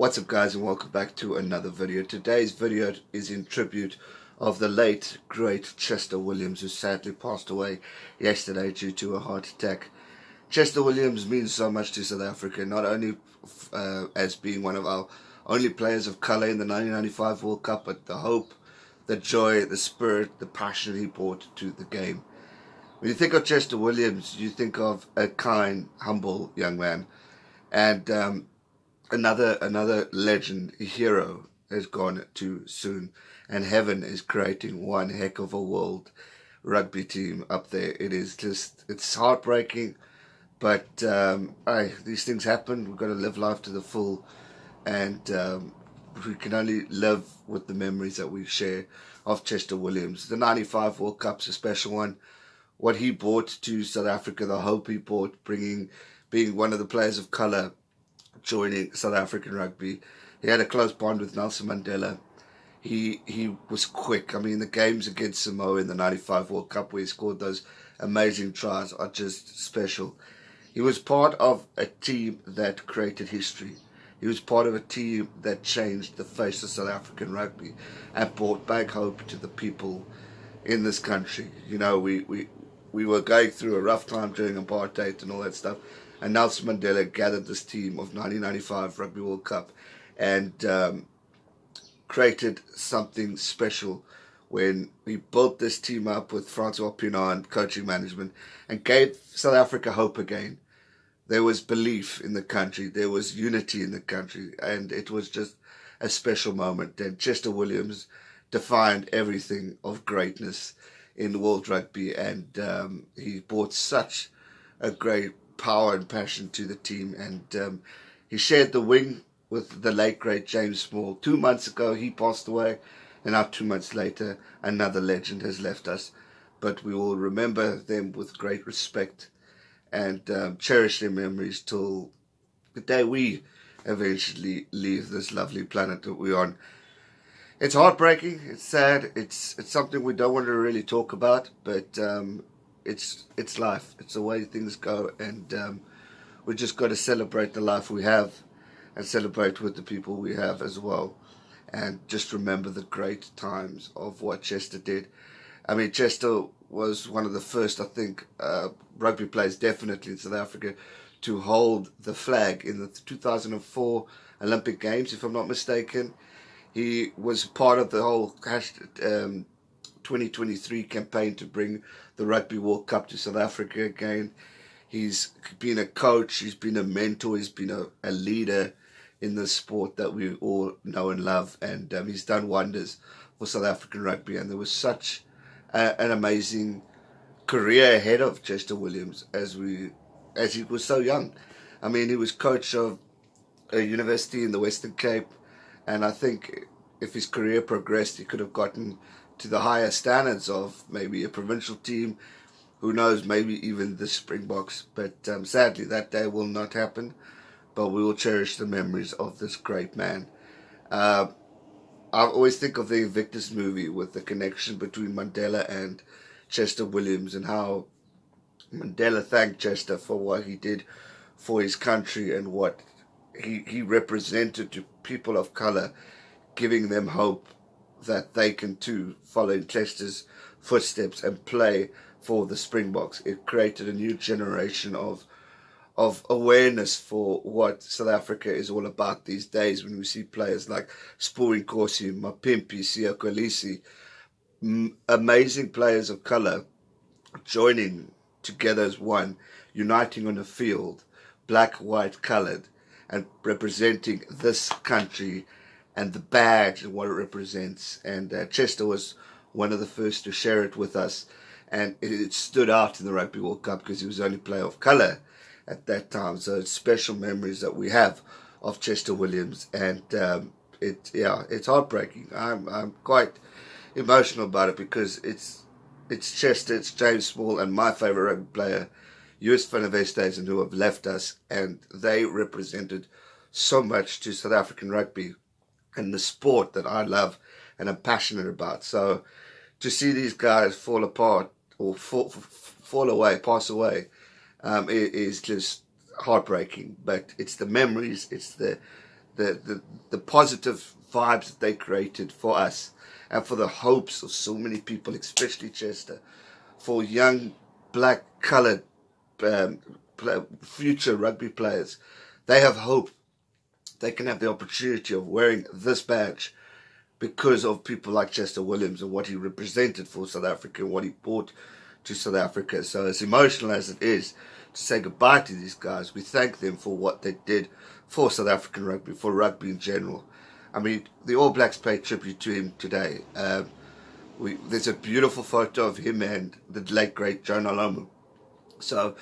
What's up guys, and welcome back to another video. Today's video is in tribute of the late great Chester Williams, who sadly passed away yesterday due to a heart attack. Chester Williams means so much to South Africa, not only as being one of our only players of colour in the 1995 World Cup, but the hope, the joy, the spirit, the passion he brought to the game. When you think of Chester Williams, you think of a kind, humble young man. And another legend, hero, has gone too soon, and heaven is creating one heck of a world rugby team up there. It's heartbreaking, but these things happen. We've got to live life to the full, and we can only live with the memories that we share of Chester Williams. The 95 World Cup's a special one. What he brought to South Africa, the hope he brought, being one of the players of colour joining South African rugby. He had a close bond with Nelson Mandela. He was quick. I mean, the games against Samoa in the 95 World Cup where he scored those amazing tries are just special. He was part of a team that created history. He was part of a team that changed the face of South African rugby and brought back hope to the people in this country. You know, we were going through a rough time during apartheid and all that stuff. And Nelson Mandela gathered this team of 1995 Rugby World Cup and created something special when he built this team up with Francois Pienaar coaching management and gave South Africa hope again. There was belief in the country, there was unity in the country, and it was just a special moment. And Chester Williams defined everything of greatness in world rugby, and he brought such a great power and passion to the team, and he shared the wing with the late great James Small. 2 months ago he passed away, and now 2 months later another legend has left us, but we will remember them with great respect and cherish their memories till the day we eventually leave this lovely planet that we're on. It's heartbreaking, it's sad, it's something we don't want to really talk about, but it's life. It's the way things go, and we just got to celebrate the life we have and celebrate with the people we have as well, and just remember the great times of what Chester did. I mean, Chester was one of the first, I think, rugby players definitely in South Africa to hold the flag in the 2004 Olympic Games, if I'm not mistaken. He was part of the whole 2023 campaign to bring the Rugby World Cup to South Africa again. He's been a coach, he's been a mentor, he's been a leader in the sport that we all know and love, and he's done wonders for South African rugby. And there was such an amazing career ahead of Chester Williams as he was so young. I mean, he was coach of a university in the Western Cape, and I think if his career progressed, he could have gotten to the higher standards of maybe a provincial team, who knows, maybe even the Springboks. But sadly, that day will not happen, but we will cherish the memories of this great man. I always think of the Invictus movie with the connection between Mandela and Chester Williams, and how Mandela thanked Chester for what he did for his country and what he represented to people of colour, giving them hope that they can too follow in Chester's footsteps and play for the Springboks. It created a new generation of awareness for what South Africa is all about these days, when we see players like Spuri Nkosi, Mapimpi, Siya Kolisi, amazing players of colour joining together as one, uniting on the field, black, white, coloured, and representing this country and the badge and what it represents. And Chester was one of the first to share it with us, and it stood out in the Rugby World Cup because he was the only player of colour at that time. So it's special memories that we have of Chester Williams, and it's heartbreaking. I'm quite emotional about it because it's Chester, it's James Small, and my favourite rugby player, US Van Westhuizen, who have left us, and they represented so much to South African rugby and the sport that I love and am passionate about. So to see these guys fall apart or fall away, pass away, it is just heartbreaking. But it's the memories, it's the the positive vibes that they created for us and for the hopes of so many people, especially Chester, for young black coloured future rugby players. They have hope. They can have the opportunity of wearing this badge because of people like Chester Williams and what he represented for South Africa and what he brought to South Africa. So as emotional as it is to say goodbye to these guys, we thank them for what they did for South African rugby, for rugby in general. I mean, the All Blacks paid tribute to him today. There's a beautiful photo of him and the late great Jonah Lomu. So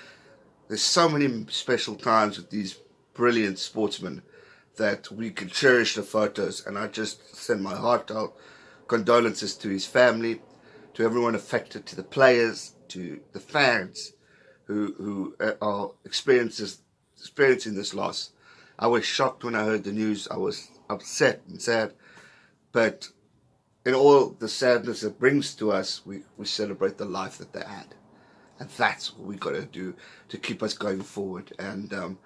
there's so many special times with these brilliant sportsmen that we can cherish the photos, and I just send my heartfelt condolences to his family, to everyone affected, to the players, to the fans who are experiencing this loss. I was shocked when I heard the news. I was upset and sad, but in all the sadness it brings to us, we celebrate the life that they had, and that's what we got to do to keep us going forward. And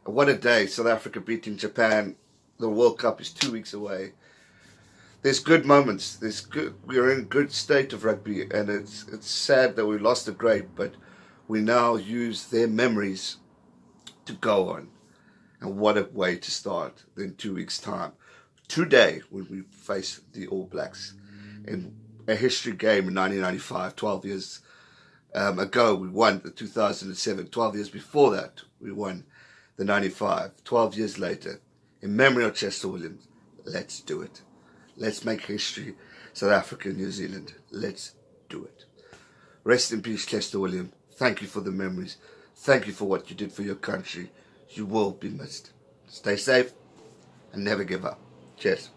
what a day! South Africa beating Japan. The World Cup is 2 weeks away. There's good moments. We're in a good state of rugby, and it's sad that we lost the great, but we now use their memories to go on. And what a way to start in 2 weeks' time. Today, when we face the All Blacks in a history game in 1995, 12 years ago, we won the 2007. 12 years before that, we won the 95. 12 years later, in memory of Chester Williams, let's do it. Let's make history, South Africa and New Zealand. Let's do it. Rest in peace, Chester Williams. Thank you for the memories. Thank you for what you did for your country. You will be missed. Stay safe and never give up. Cheers.